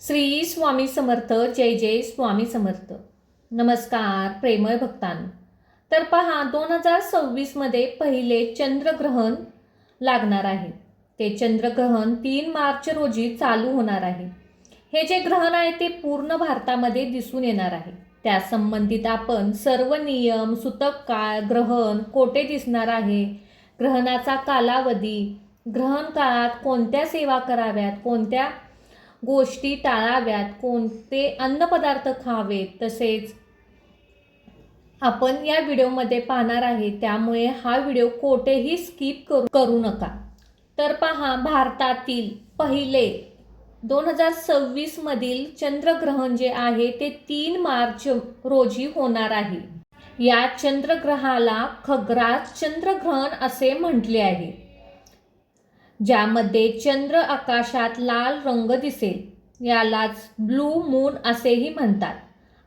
श्री स्वामी समर्थ. जय जय स्वामी समर्थ. नमस्कार प्रेमळ भक्तांनो. तर पहा 2026 मध्ये पहिले चंद्रग्रहण लागणार आहे. ते चंद्रग्रहण 3 मार्च रोजी चालू होणार आहे. हे जे ग्रहण आहे ते पूर्ण भारतामध्ये दिसून येणार आहे. त्या संबंधित आपण सर्व नियम, सूतक काळ, ग्रहण कोठे दिसणार आहे, ग्रहणाचा कालावधी, ग्रहण काळात कोणत्या सेवा कराव्यात, कोणत्या गोष्टी टाळाव्यात, कोणते अन्नपदार्थ खावेत, तसेच आपण या व्हिडिओमध्ये पाहणार आहे. त्यामुळे हा व्हिडिओ कोठेही स्किप करू नका. तर पहा, भारतातील पहिले 2026 मधील चंद्रग्रहण जे आहे ते 3 मार्च रोजी होणार आहे. या चंद्रग्रहाला खग्रास चंद्रग्रहण असे म्हटले आहे, ज्यामध्ये चंद्र आकाशात लाल रंग दिसेल. यालाच ब्लू मून असेही म्हणतात.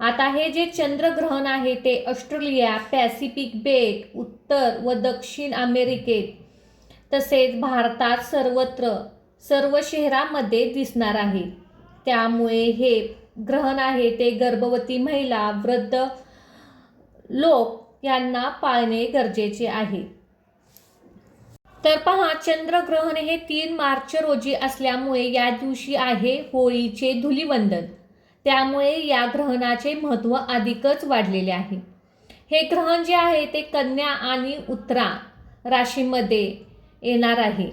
आता हे जे चंद्रग्रहण आहे ते ऑस्ट्रेलिया, पॅसिफिक बेट, उत्तर व दक्षिण अमेरिकेत तसेच भारतात सर्वत्र सर्व शहरांमध्ये दिसणार आहे. त्यामुळे हे ग्रहण आहे ते गर्भवती महिला, वृद्ध लोक यांना पाळणे गरजेचे आहे. तर पहा, चंद्रग्रहण हे 3 मार्च रोजी असल्यामुळे या दिवशी आहे होळीचे धुलीवंदन. त्यामुळे या ग्रहणाचे महत्त्व अधिकच वाढलेले आहे. हे ग्रहण जे आहे ते कन्या आणि उत्तरा राशीमध्ये येणार आहे.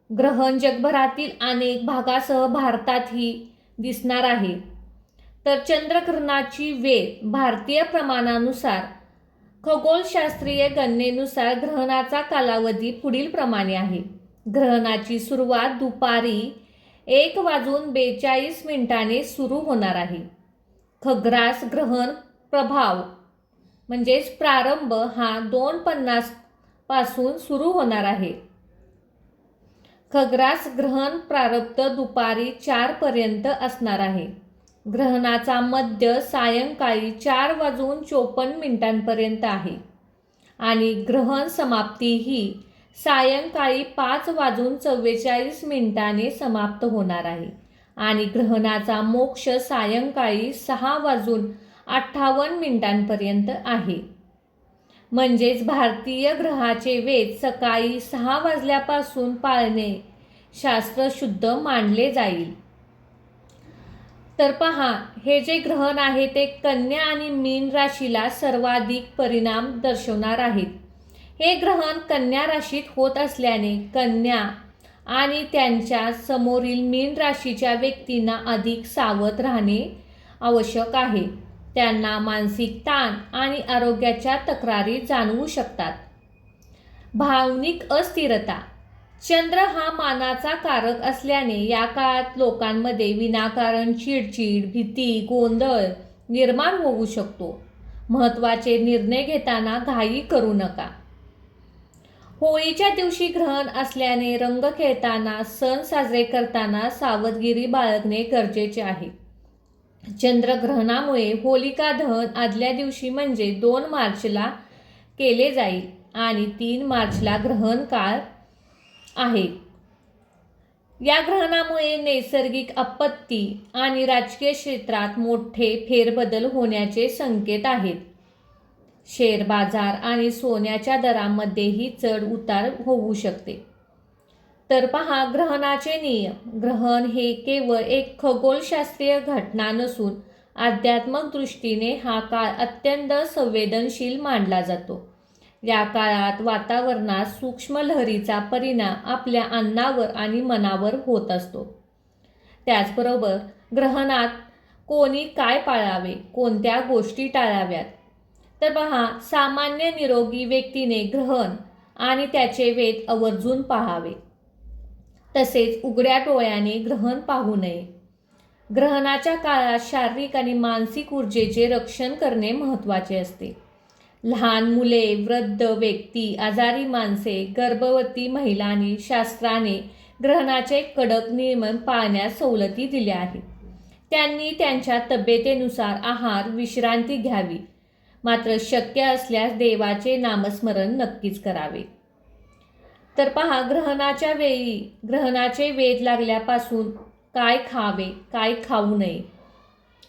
ग्रहण जगभरातील अनेक भागासह भारतातही दिसणार आहे. तर चंद्रग्रहणाची वेळ भारतीय प्रमाणानुसार खगोलशास्त्रीय गणनेनुसार ग्रहणाचा कालावधी पुढील प्रमाणे आहे. ग्रहणाची सुरुवात दुपारी 1:42 सुरू होणार आहे. खग्रास ग्रहण प्रभाव म्हणजेच प्रारंभ हा 2:50 पासून सुरू होणार आहे. खग्रास ग्रहण प्रारब्ध दुपारी 4 पर्यंत असणार आहे. ग्रहणाचा मध्य सायंकाळी 4:54 पर्यंत आहे आणि ग्रहण समाप्ती ही सायंकाळी 5:44 समाप्त होणार आहे आणि ग्रहणाचा मोक्ष सायंकाळी 6:58 पर्यंत आहे. म्हणजेच भारतीय ग्रहाचे वेध सकाळी 6 वाजल्यापासून पाळणे शास्त्रशुद्ध मानले जाईल. तर पहा, हे जे ग्रहण आहे ते कन्या आणि मीन राशीला सर्वाधिक परिणाम दर्शवणार आहेत. हे ग्रहण कन्या राशीत होत असल्याने कन्या आणि त्यांच्या समोरील मीन राशीच्या व्यक्तींना अधिक सावध राहणे आवश्यक आहे. त्यांना मानसिक ताण आणि आरोग्याच्या तक्रारी जाणवू शकतात. भावनिक अस्थिरता. चंद्र हा मानाचा कारक असल्याने या काळात लोकांमध्ये विनाकारण चिडचिड, भीती, गोंधळ निर्माण होऊ शकतो. महत्त्वाचे निर्णय घेताना घाई करू नका. होळीच्या दिवशी ग्रहण असल्याने रंग खेळताना, सण साजरे करताना सावधगिरी बाळगणे गरजेचे आहे. चंद्रग्रहणामुळे होलिका दहन आदल्या दिवशी म्हणजे 2 मार्चला केले जाईल आणि 3 मार्चला ग्रहण काळ आहे. या ग्रहणामुळे नैसर्गिक आपत्ती आणि राजकीय क्षेत्रात मोठे फेरबदल होण्याचे संकेत आहेत. शेअर बाजार आणि सोन्याच्या दरांमध्येही चढ उतार होऊ शकते. तर पहा, ग्रहणाचे नियम. ग्रहण हे केवळ एक खगोलशास्त्रीय घटना नसून आध्यात्मिक दृष्टीने हा काळ अत्यंत संवेदनशील मानला जातो. या काळात वातावरणात सूक्ष्म लहरीचा परिणाम आपल्या अन्नावर आणि मनावर होत असतो. त्याचबरोबर ग्रहणात कोणी काय पाळावे, कोणत्या गोष्टी टाळाव्यात. तर पहा, सामान्य निरोगी व्यक्तीने ग्रहण आणि त्याचे वेध आवर्जून पाहावे. तसेच उघड्या डोळ्याने ग्रहण पाहू नये. ग्रहणाच्या काळात शारीरिक आणि मानसिक ऊर्जेचे रक्षण करणे महत्त्वाचे असते. लहान मुले, वृद्ध व्यक्ती, आजारी माणसे, गर्भवती महिलांनी शास्त्राने ग्रहणाचे कडक नियम पाळण्यास सवलती दिल्या आहेत. त्यांनी त्यांच्या तब्येतीनुसार आहार, विश्रांती घ्यावी. मात्र शक्य असल्यास देवाचे नामस्मरण नक्कीच करावे. तर पहा, ग्रहणाच्या वेळी ग्रहणाचे वेध लागल्यापासून काय खावे काय खाऊ नये.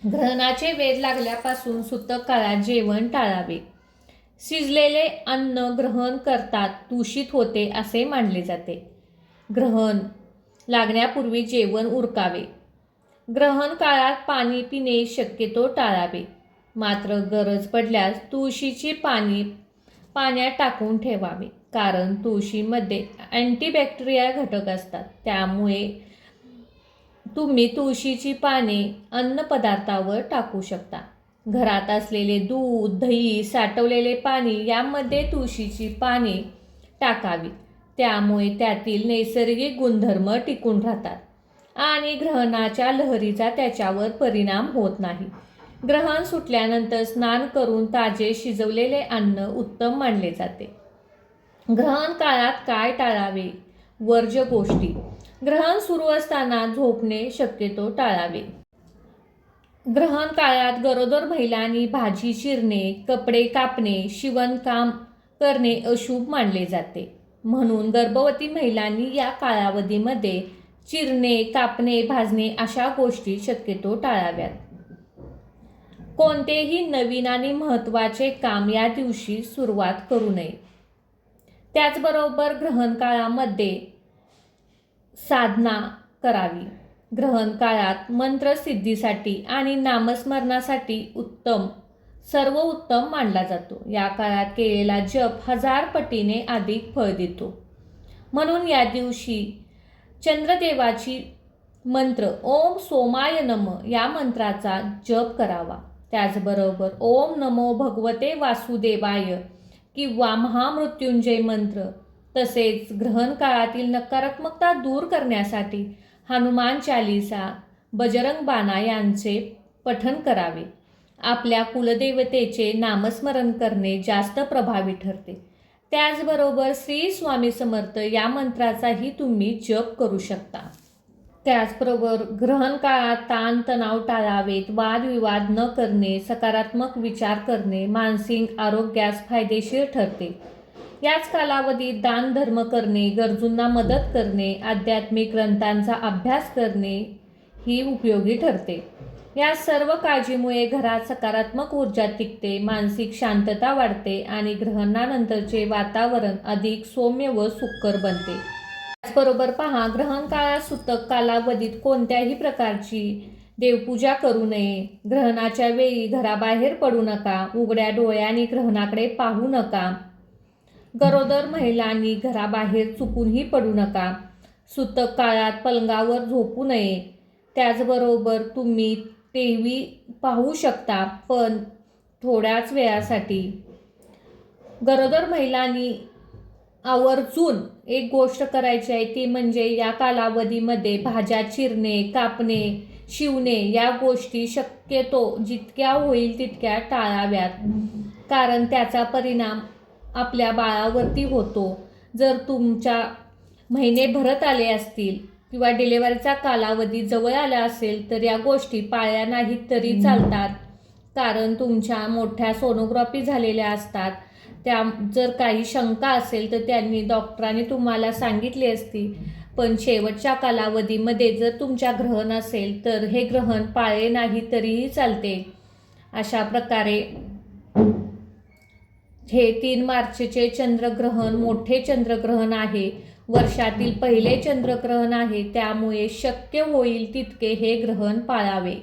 ग्रहणाचे वेध लागल्यापासून सूतक काळात जेवण टाळावे. शिजलेले अन्न ग्रहण करतात दूषित होते असे मानले जाते. ग्रहण लागण्यापूर्वी जेवण उरकावे. ग्रहण काळात पाणी पिणे शक्यतो टाळावे. मात्र गरज पडल्यास तुळशीची पाने पाण्यात टाकून ठेवावे, कारण तुळशीमध्ये अँटीबॅक्टेरिया घटक असतात. त्यामुळे तुम्ही तुळशीची पाने अन्नपदार्थावर टाकू शकता. घरात असलेले दूध, दही, साठवलेले पाणी यामध्ये तुळशीची पाने टाकावी. त्यामुळे त्यातील नैसर्गिक गुणधर्म टिकून राहतात आणि ग्रहणाच्या लहरीचा त्याच्यावर परिणाम होत नाही. ग्रहण सुटल्यानंतर स्नान करून ताजे शिजवलेले अन्न उत्तम मानले जाते. ग्रहण काळात काय टाळावे? वर्ज्य गोष्टी. ग्रहण सुरू असताना झोपणे शक्यतो टाळावे. ग्रहण काळात गरोदर महिलांनी भाजी चिरणे, कपडे कापणे, शिवणकाम करणे अशुभ मानले जाते. म्हणून गर्भवती महिलांनी या कालावधीमध्ये चिरणे, कापणे, भाजणे अशा गोष्टी शक्यतो टाळाव्यात. कोणतेही नवीन आणि महत्त्वाचे काम या दिवशी सुरुवात करू नये. त्याचबरोबर ग्रहण काळामध्ये साधना करावी. ग्रहण काळात मंत्रसिद्धीसाठी आणि नामस्मरणासाठी सर्वोत्तम मानला जातो. या काळात केलेला जप 1000 पटीने अधिक फळ देतो. म्हणून या दिवशी चंद्रदेवाची मंत्र ओम सोमाय नमः या मंत्राचा जप करावा. त्याचबरोबर ओम नमो भगवते वासुदेवाय किंवा महामृत्युंजय मंत्र, तसेच ग्रहण काळातील नकारात्मकता दूर करण्यासाठी हनुमान चालीसा, बजरंग बाणा यांचे पठण करावे. आपल्या कुलदेवतेचे नामस्मरण करणे जास्त प्रभावी ठरते. त्याचबरोबर श्री स्वामी समर्थ या मंत्राचाही तुम्ही जप करू शकता. त्याचबरोबर ग्रहण काळात ताणतणाव टाळावेत. वादविवाद न करणे, सकारात्मक विचार करणे मानसिक आरोग्यास फायदेशीर ठरते. याच कालावधीत दानधर्म करणे, गरजूंना मदत करणे, आध्यात्मिक ग्रंथांचा अभ्यास करणे ही उपयोगी ठरते. या सर्व काळजीमुळे घरात सकारात्मक ऊर्जा टिकते, मानसिक शांतता वाढते आणि ग्रहणानंतरचे वातावरण अधिक सौम्य व सुखकर बनते. त्याचबरोबर पहा, ग्रहण काळात सूतक कालावधीत कोणत्याही प्रकारची देवपूजा करू नये. ग्रहणाच्या वेळी घराबाहेर पडू नका. उघड्या डोळ्यांनी ग्रहणाकडे पाहू नका. गरोदर महिलांनी घराबाहेर चुकूनही पडू नका. सूतक काळात पलंगावर झोपू नये. त्याचबरोबर तुम्ही टीव्ही पाहू शकता, पण थोड्याच वेळासाठी. गरोदर महिलांनी आवर्जून एक गोष्ट करायची आहे, ती म्हणजे या कालावधीमध्ये भाज्या चिरणे, कापणे, शिवणे या गोष्टी शक्यतो जितक्या होईल तितक्या टाळाव्यात, कारण त्याचा परिणाम आपल्या बाळावरती होतो. जर तुमच्या महिने भरत आले असतील किंवा डिलिव्हरीचा कालावधी जवळ आला असेल तर या गोष्टी पाळल्या नाहीत तरी चालतात, कारण तुमच्या मोठ्या सोनोग्राफी झालेल्या असतात. त्या जर काही शंका असेल तर त्यांनी डॉक्टरांनी तुम्हाला सांगितली असती. पण शेवटच्या कालावधीमध्ये जर तुमच्या ग्रहण असेल तर हे ग्रहण पाळले नाही तरीही चालते. अशा प्रकारे हे 3 मार्चचे चंद्रग्रहण मोठे चंद्रग्रहण आहे. वर्षातील पहिले चंद्रग्रहण आहे. त्यामुळे शक्य होईल तितके हे ग्रहण पाळावे.